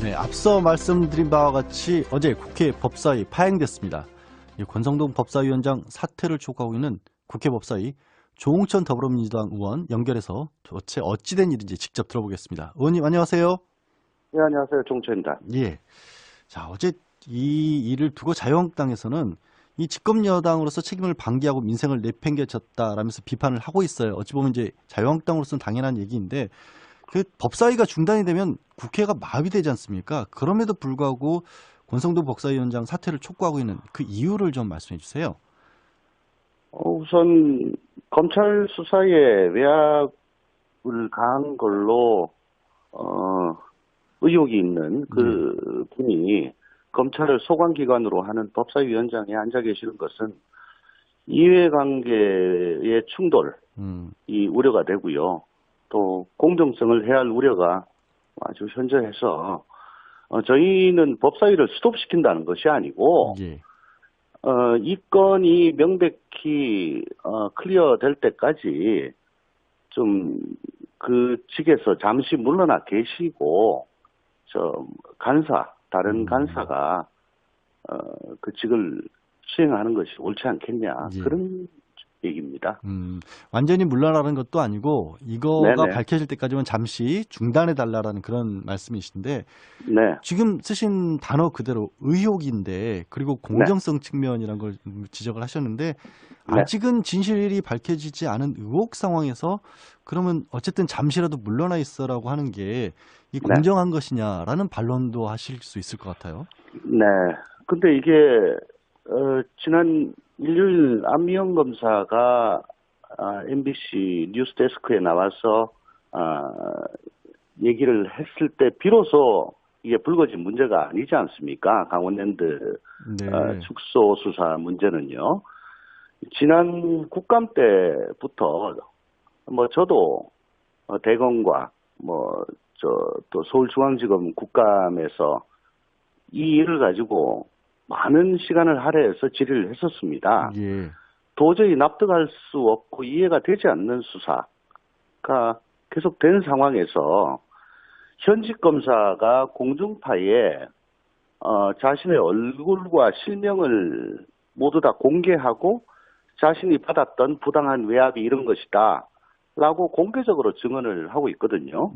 네, 앞서 말씀드린 바와 같이 어제 국회 법사위 파행됐습니다. 권성동 법사위원장 사퇴를 촉구하고 있는 국회 법사위 조홍천 더불어민주당 의원 연결해서 도대체 어찌된 일인지 직접 들어보겠습니다. 의원님 안녕하세요. 네, 안녕하세요. 종천입니다. 예. 자, 어제 이 일을 두고 자유한국당에서는 이 집권 여당으로서 책임을 방기하고 민생을 내팽개쳤다라면서 비판을 하고 있어요. 어찌 보면 이제 자유한국당으로서는 당연한 얘기인데 그 법사위가 중단이 되면 국회가 마비되지 않습니까? 그럼에도 불구하고 권성동 법사위원장 사퇴를 촉구하고 있는 그 이유를 좀 말씀해 주세요. 우선 검찰 수사에 외압을 가한 걸로 의혹이 있는 그 분이 검찰을 소관기관으로 하는 법사위원장에 앉아 계시는 것은 이해관계의 충돌이 우려가 되고요. 또 공정성을 해할 우려가 아주 현저해서 저희는 법사위를 스톱시킨다는 것이 아니고 이 건이 명백히 클리어 될 때까지 좀 그 측에서 잠시 물러나 계시고 다른 간사가 그 직을 수행하는 것이 옳지 않겠냐 그런 얘기입니다. 완전히 물러나는 것도 아니고 이거가 네네. 밝혀질 때까지만 잠시 중단해 달라라는 그런 말씀이신데 네. 지금 쓰신 단어 그대로 의혹인데 그리고 공정성 측면이란 걸 지적을 하셨는데 아직은 진실이 밝혀지지 않은 의혹 상황에서 그러면 어쨌든 잠시라도 물러나 있어라고 하는 게 이 공정한 것이냐라는 반론도 하실 수 있을 것 같아요. 네. 근데 이게 지난 일요일 안미영 검사가 MBC 뉴스데스크에 나와서 얘기를 했을 때 비로소 이게 불거진 문제가 아니지 않습니까? 강원랜드 축소 수사 문제는요. 지난 국감 때부터 저도 대검과 또 서울중앙지검 국감에서 이 일을 가지고 많은 시간을 할애해서 질의를 했었습니다. 도저히 납득할 수 없고 이해가 되지 않는 수사가 계속된 상황에서 현직 검사가 공중파에 자신의 얼굴과 실명을 모두 다 공개하고 자신이 받았던 부당한 외압이 이런 것이다 라고 공개적으로 증언을 하고 있거든요.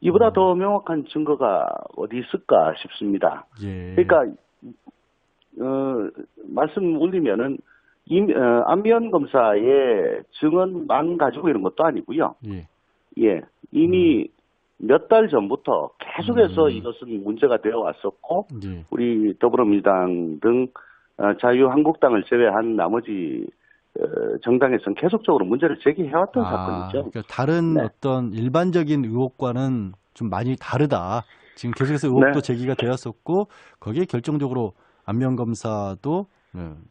이보다 더 명확한 증거가 어디 있을까 싶습니다. 그러니까 말씀 올리면은 안미연 검사의 증언만 가지고 이런 것도 아니고요. 이미 몇 달 전부터 계속해서 이것은 문제가 되어 왔었고 우리 더불어민주당 등 자유한국당을 제외한 나머지 정당에서는 계속적으로 문제를 제기해왔던 사건이죠. 그러니까 다른 어떤 일반적인 의혹과는 좀 많이 다르다. 지금 계속해서 의혹도 제기가 되었었고 거기에 결정적으로 안미영 검사도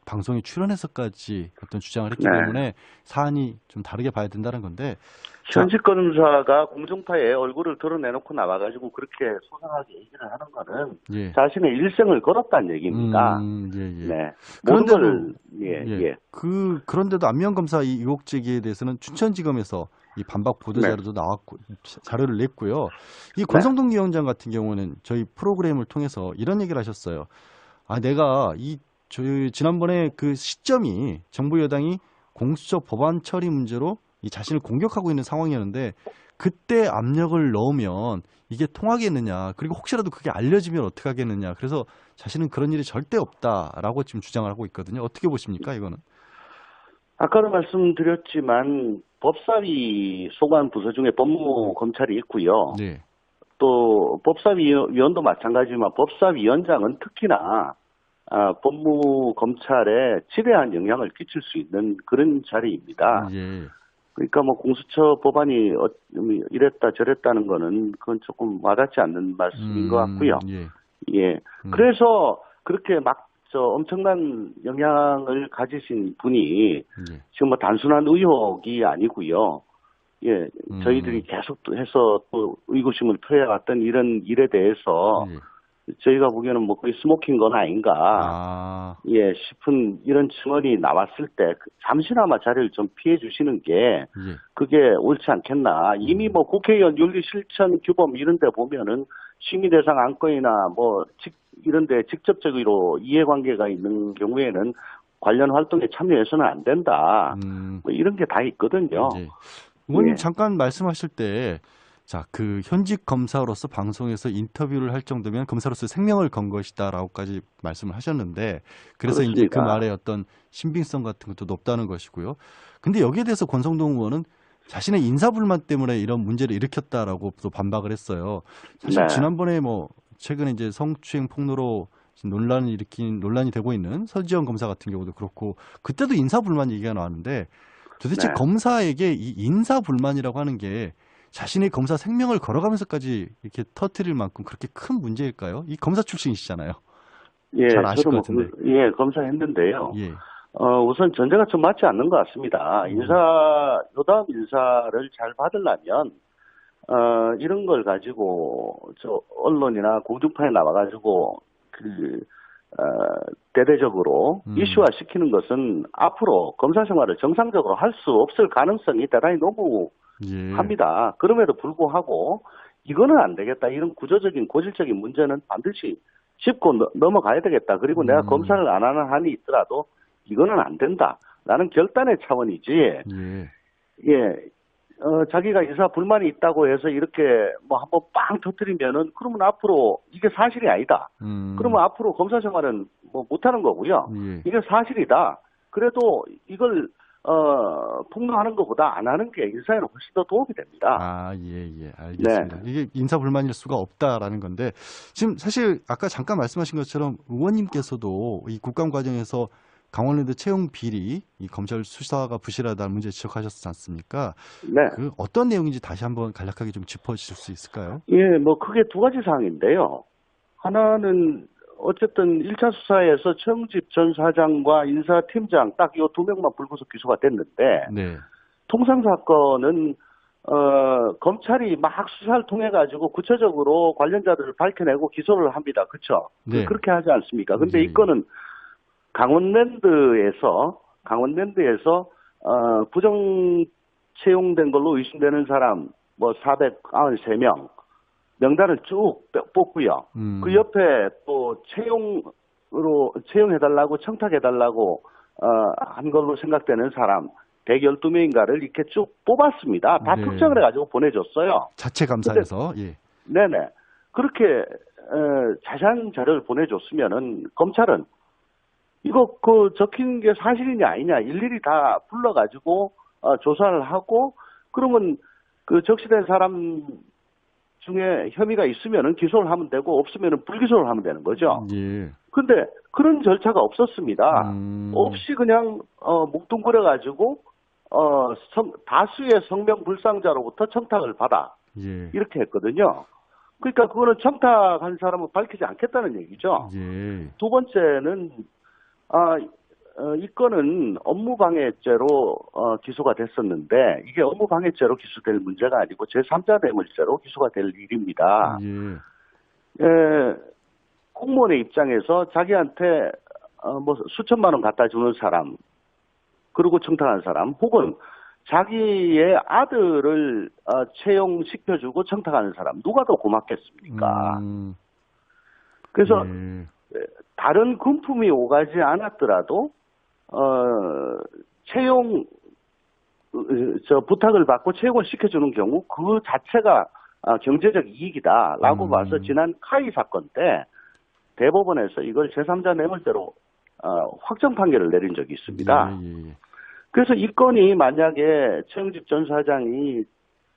방송에 출연해서까지 어떤 주장을 했기 때문에 사안이 좀 다르게 봐야 된다는 건데 현직 검사가 공중파에 얼굴을 드러내놓고 나와가지고 그렇게 소상하게 얘기를 하는 거는 자신의 일생을 걸었다는 얘기입니다. 그런데도 안미영 검사 이 의혹 제기에 대해서는 춘천지검에서 이 반박 보도 자료도 나왔고 자료를 냈고요. 이 권성동 위원장 같은 경우는 저희 프로그램을 통해서 이런 얘기를 하셨어요. 내가 지난번에 그 시점이 정부 여당이 공수처 법안 처리 문제로 이 자신을 공격하고 있는 상황이었는데 그때 압력을 넣으면 이게 통하겠느냐. 그리고 혹시라도 그게 알려지면 어떻게 하겠느냐. 그래서 자신은 그런 일이 절대 없다라고 지금 주장을 하고 있거든요. 어떻게 보십니까, 이거는? 아까도 말씀드렸지만 법사위 소관 부서 중에 법무검찰이 있고요. 또 법사위원도 마찬가지지만 법사위원장은 특히나 법무검찰에 지대한 영향을 끼칠 수 있는 그런 자리입니다. 그러니까 공수처 법안이 이랬다 저랬다는 거는 그건 조금 와닿지 않는 말씀인 것 같고요. 그래서 그렇게 엄청난 영향을 가지신 분이 지금 단순한 의혹이 아니고요. 저희들이 계속해서 또 의구심을 표해왔던 이런 일에 대해서 저희가 보기에는 뭐 거의 스모킹 건 아닌가, 예, 싶은 이런 증언이 나왔을 때 잠시나마 자리를 좀 피해 주시는 게 그게 옳지 않겠나. 이미 뭐 국회의원 윤리실천규범 이런 데 보면은 심의대상 안건이나 뭐 이런 데 직접적으로 이해관계가 있는 경우에는 관련 활동에 참여해서는 안 된다. 뭐 이런 게 다 있거든요. 의원님 잠깐 말씀하실 때 자, 그 현직 검사로서 방송에서 인터뷰를 할 정도면 검사로서 생명을 건 것이다라고까지 말씀을 하셨는데 그래서 그렇습니다. 이제 그 말의 어떤 신빙성 같은 것도 높다는 것이고요. 근데 여기에 대해서 권성동 의원은 자신의 인사불만 때문에 이런 문제를 일으켰다라고 또 반박을 했어요. 사실 지난번에 뭐 최근에 이제 성추행 폭로로 논란이 되고 있는 서지현 검사 같은 경우도 그렇고 그때도 인사불만 얘기가 나왔는데 도대체 검사에게 이 인사불만이라고 하는 게 자신의 검사 생명을 걸어가면서까지 이렇게 터뜨릴 만큼 그렇게 큰 문제일까요? 이 검사 출신이시잖아요. 예, 잘 아실 것 같은데. 예, 검사했는데요. 우선 전제가 좀 맞지 않는 것 같습니다. 요다음 인사를 잘 받으려면, 이런 걸 가지고, 언론이나 공중파에 나와가지고, 대대적으로 이슈화 시키는 것은 앞으로 검사 생활을 정상적으로 할 수 없을 가능성이 대단히 너무합니다. 그럼에도 불구하고, 이거는 안 되겠다. 이런 구조적인, 고질적인 문제는 반드시 짚고 넘어가야 되겠다. 그리고 내가 검사를 안 하는 한이 있더라도 이거는 안 된다. 라는 결단의 차원이지. 자기가 인사 불만이 있다고 해서 이렇게 뭐 한번 빵 터뜨리면은 그러면 앞으로 이게 사실이 아니다. 그러면 앞으로 검사 생활은 뭐 못하는 거고요. 이게 사실이다. 그래도 이걸 폭로하는 것보다 안 하는 게 인사에는 훨씬 더 도움이 됩니다. 알겠습니다. 이게 인사 불만일 수가 없다라는 건데 지금 사실 아까 잠깐 말씀하신 것처럼 의원님께서도 이 국감 과정에서 강원랜드 채용 비리, 이 검찰 수사가 부실하다는 문제 지적하셨지 않습니까? 그 어떤 내용인지 다시 한번 간략하게 좀 짚어주실 수 있을까요? 뭐 크게 두 가지 사항인데요. 하나는 어쨌든 1차 수사에서 최영집 전 사장과 인사팀장 딱 이 두 명만 불구속 기소가 됐는데 통상 사건은 검찰이 막 수사를 통해 가지고 구체적으로 관련자들을 밝혀내고 기소를 합니다. 그렇죠? 그렇게 하지 않습니까? 근데 이 건은 강원랜드에서 부정 채용된 걸로 의심되는 사람 뭐 493명 명단을 쭉 뽑고요. 그 옆에 또 채용해달라고 청탁해달라고 한 걸로 생각되는 사람 112명인가를 이렇게 쭉 뽑았습니다. 다 특정을 해가지고 보내줬어요. 자체 감사해서. 네네. 그렇게 자세한 자료를 보내줬으면은 검찰은 이거 적힌 게 사실이냐 아니냐 일일이 다 불러가지고 조사를 하고 그러면 그 적시된 사람 중에 혐의가 있으면은 기소를 하면 되고 없으면은 불기소를 하면 되는 거죠. 근데 그런 절차가 없었습니다. 없이 그냥 뭉뚱그려 가지고 다수의 성명 불상자로부터 청탁을 받아 이렇게 했거든요. 그러니까 그거는 청탁한 사람은 밝히지 않겠다는 얘기죠. 두 번째는 이 건은 업무방해죄로 기소가 됐었는데 이게 업무방해죄로 기소될 문제가 아니고 제3자 뇌물죄로 기소가 될 일입니다. 공무원의 입장에서 자기한테 뭐 수천만 원 갖다 주는 사람 그리고 청탁한 사람 혹은 자기의 아들을 채용시켜주고 청탁하는 사람 누가 더 고맙겠습니까? 그래서 다른 금품이 오가지 않았더라도 부탁을 받고 채용을 시켜주는 경우 그 자체가 경제적 이익이다라고 봐서 지난 카이 사건 때 대법원에서 이걸 제3자 뇌물죄로 확정 판결을 내린 적이 있습니다. 그래서 이 건이 만약에 최영집 전 사장이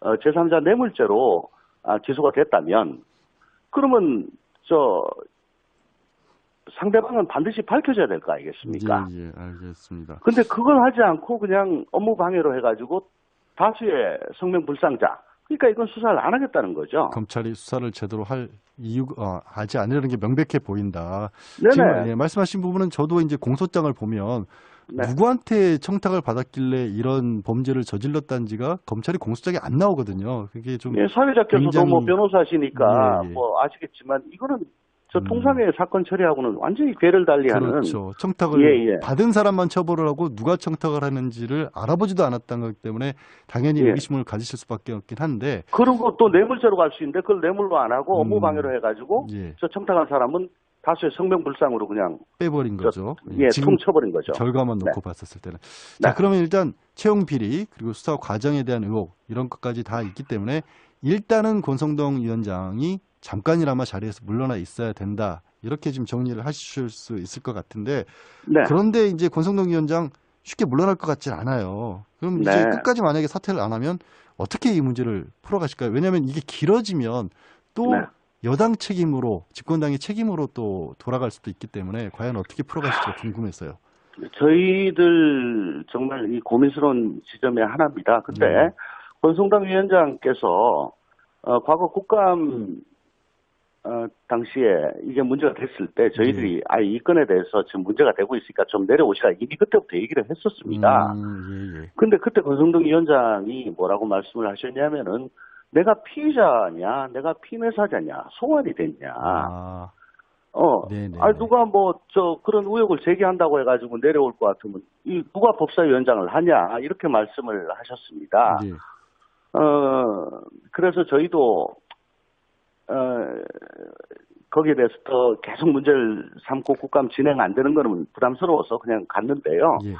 제3자 뇌물죄로 기소가 됐다면 그러면 상대방은 반드시 밝혀져야 될 거 아니겠습니까? 알겠습니다. 근데 그걸 하지 않고 그냥 업무 방해로 해가지고 다수의 성명 불상자. 그러니까 이건 수사를 안 하겠다는 거죠. 검찰이 수사를 제대로 하지 않으려는 게 명백해 보인다. 네네. 지금 말씀하신 부분은 저도 이제 공소장을 보면 누구한테 청탁을 받았길래 이런 범죄를 저질렀다는지가 검찰이 공소장에 안 나오거든요. 그게 좀 사회자께서도 굉장히... 뭐 변호사시니까 뭐 아시겠지만 이거는 저 통상의 사건 처리하고는 완전히 궤를 달리하는. 그렇죠. 청탁을 예, 예. 받은 사람만 처벌을 하고 누가 청탁을 하는지를 알아보지도 않았다는 것 때문에 당연히 예. 의구심을 가지실 수밖에 없긴 한데. 그리고 또 뇌물죄로 갈 수 있는데 그걸 뇌물로 안 하고 업무방해로 해가지고 예. 저 청탁한 사람은 다수의 성명불상으로 그냥 빼버린 거죠. 예, 지금 퉁쳐버린 거죠. 결과만 네. 놓고 봤었을 때는. 자, 네. 그러면 일단 채용 비리 그리고 수사 과정에 대한 의혹 이런 것까지 다 있기 때문에 일단은 권성동 위원장이 잠깐이나마 자리에서 물러나 있어야 된다. 이렇게 지금 정리를 하실 수 있을 것 같은데. 네. 그런데 이제 권성동 위원장 쉽게 물러날 것 같진 않아요. 그럼 이제 네. 끝까지 만약에 사퇴를 안 하면 어떻게 이 문제를 풀어가실까요? 왜냐하면 이게 길어지면 또 네. 여당 책임으로, 집권당의 책임으로 또 돌아갈 수도 있기 때문에 과연 어떻게 풀어가실지가 궁금했어요. 저희들 정말 이 고민스러운 지점의 하나입니다. 근데 권성동 위원장께서 과거 국감 당시에 이게 문제가 됐을 때 저희들이 이 건에 대해서 지금 문제가 되고 있으니까 좀 내려오시라 이미 그때부터 얘기를 했었습니다. 예. 근데 그때 권성동 위원장이 뭐라고 말씀을 하셨냐면은 내가 피의자냐, 내가 피매사자냐, 송환이 됐냐. 네네. 누가 그런 의혹을 제기한다고 해가지고 내려올 것 같으면, 누가 법사위원장을 하냐, 이렇게 말씀을 하셨습니다. 네. 그래서 저희도, 거기에 대해서 더 계속 문제를 삼고 국감 진행 안 되는 거는 부담스러워서 그냥 갔는데요. 예.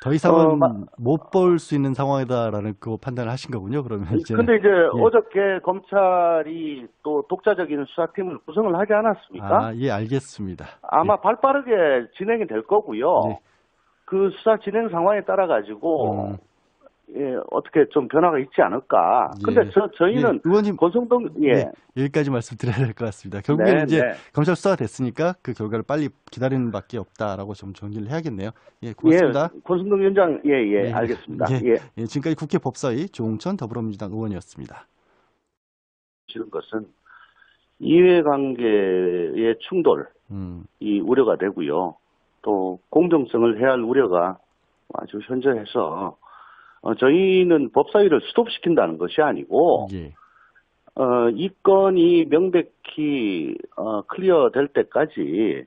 더 이상은 못 볼 수 있는 상황이다라는 그 판단을 하신 거군요. 그러면 이제. 근데 이제 어저께 검찰이 또 독자적인 수사팀을 구성을 하지 않았습니까? 예, 알겠습니다. 아마 발빠르게 진행이 될 거고요. 그 수사 진행 상황에 따라 가지고 어떻게 좀 변화가 있지 않을까. 근데 저희는 의원님 권성동 여기까지 말씀드려야 될 것 같습니다. 결국에는 이제 검찰 수사가 됐으니까 그 결과를 빨리 기다리는 밖에 없다라고 좀 정리를 해야겠네요. 예, 고맙습니다. 권성동 위원장 알겠습니다. 지금까지 국회 법사위 조홍천 더불어민주당 의원이었습니다. 지금 것은 이해관계의 충돌, 이 우려가 되고요. 또 공정성을 해할 우려가 아주 현저해서 저희는 법사위를 스톱시킨다는 것이 아니고 이 건이 명백히 클리어 될 때까지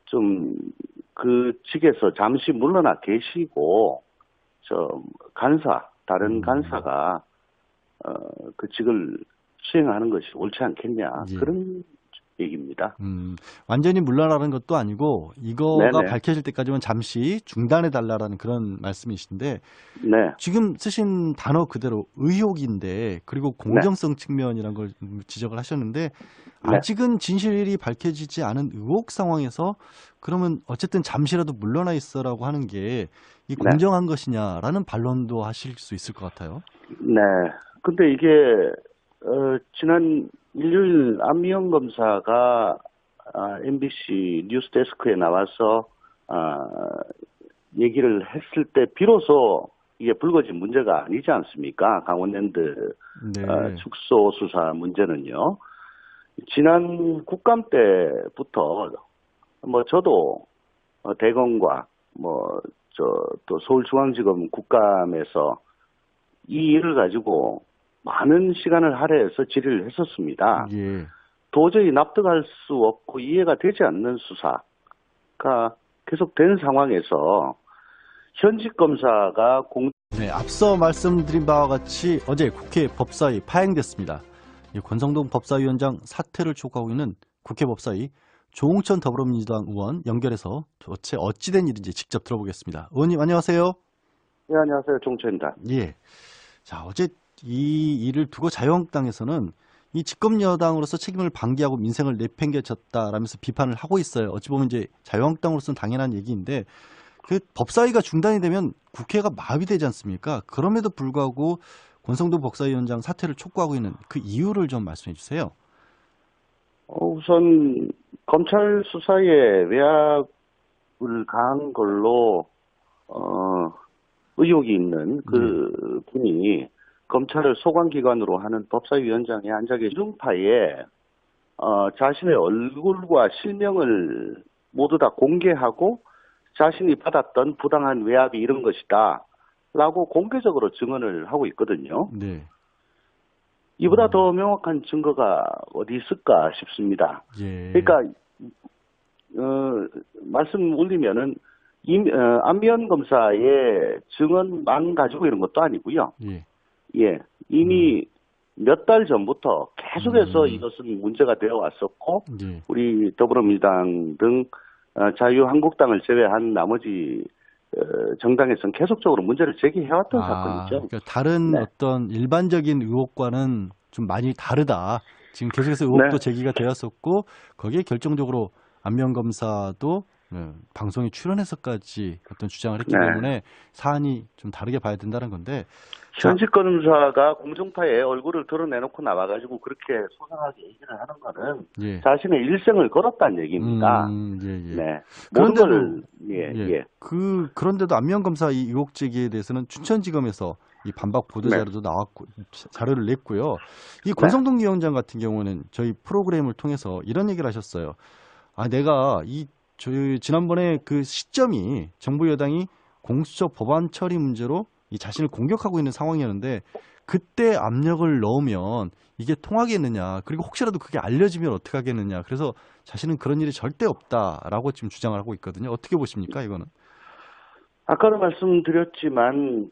좀 그 직에서 잠시 물러나 계시고 다른 간사가 그 직을 수행하는 것이 옳지 않겠냐 그런 얘기입니다. 완전히 물러나는 것도 아니고 이거가 밝혀질 때까지만 잠시 중단해달라는 그런 말씀이신데 지금 쓰신 단어 그대로 의혹인데 그리고 공정성 측면이라는 걸 지적을 하셨는데 아직은 진실이 밝혀지지 않은 의혹 상황에서 그러면 어쨌든 잠시라도 물러나 있어라고 하는 게 이 공정한 것이냐라는 반론도 하실 수 있을 것 같아요. 네. 근데 이게 지난 일요일 안미영 검사가 MBC 뉴스데스크에 나와서 얘기를 했을 때 비로소 이게 불거진 문제가 아니지 않습니까? 강원랜드 축소 수사 문제는요. 지난 국감 때부터 저도 대검과 또 서울중앙지검 국감에서 이 일을 가지고 많은 시간을 할애해서 질의를 했었습니다. 도저히 납득할 수 없고 이해가 되지 않는 수사가 계속된 상황에서 현직 검사가 앞서 말씀드린 바와 같이 어제 국회 법사위 파행됐습니다. 권성동 법사위원장 사퇴를 촉구하고 있는 국회 법사위 조홍천 더불어민주당 의원 연결해서 도대체 어찌된 일인지 직접 들어보겠습니다. 의원님 안녕하세요. 네, 안녕하세요. 종천입니다. 자, 어제 이 일을 두고 자유한국당에서는 이 집권 여당으로서 책임을 방기하고 민생을 내팽개쳤다라면서 비판을 하고 있어요. 어찌 보면 이제 자유한국당으로서는 당연한 얘기인데 그 법사위가 중단이 되면 국회가 마비되지 않습니까? 그럼에도 불구하고 권성동 법사위원장 사퇴를 촉구하고 있는 그 이유를 좀 말씀해 주세요. 우선 검찰 수사에 외압을 가한 걸로 의혹이 있는 그 분이 검찰을 소관기관으로 하는 법사위원장에 앉아 계신 중파에 자신의 얼굴과 실명을 모두 다 공개하고 자신이 받았던 부당한 외압이 이런 것이다 라고 공개적으로 증언을 하고 있거든요. 이보다 더 명확한 증거가 어디 있을까 싶습니다. 그러니까 말씀 올리면은 안면 검사의 증언만 가지고 이런 것도 아니고요. 예. 예, 이미 몇 달 전부터 계속해서 음. 이것은 문제가 되어 왔었고, 예. 우리 더불어민주당 등 자유한국당을 제외한 나머지 정당에서는 계속적으로 문제를 제기해왔던 사건이죠. 그러니까 다른 네. 어떤 일반적인 의혹과는 좀 많이 다르다. 지금 계속해서 의혹도 네. 제기가 되었었고 거기에 결정적으로 안면 검사도 방송에 출연해서까지 어떤 주장을 했기 네. 때문에 사안이 좀 다르게 봐야 된다는 건데. 자, 현직 검사가 공중파에 얼굴을 드러내놓고 나와가지고 그렇게 소상하게 얘기를 하는 거는 예. 자신의 일생을 걸었다는 얘기입니다. 예, 예. 네. 모든 그런데도 걸, 예. 그런데도 안면 검사 이 의혹 제기에 대해서는 춘천지검에서 이 반박 보도 네. 자료도 나왔고 자료를 냈고요. 이 권성동 위원장 같은 경우는 저희 프로그램을 통해서 이런 얘기를 하셨어요. 내가 지난번에 그 시점이 정부 여당이 공수처 법안 처리 문제로 이 자신을 공격하고 있는 상황이었는데 그때 압력을 넣으면 이게 통하겠느냐. 그리고 혹시라도 그게 알려지면 어떻게 하겠느냐. 그래서 자신은 그런 일이 절대 없다라고 지금 주장을 하고 있거든요. 어떻게 보십니까, 이거는? 아까도 말씀드렸지만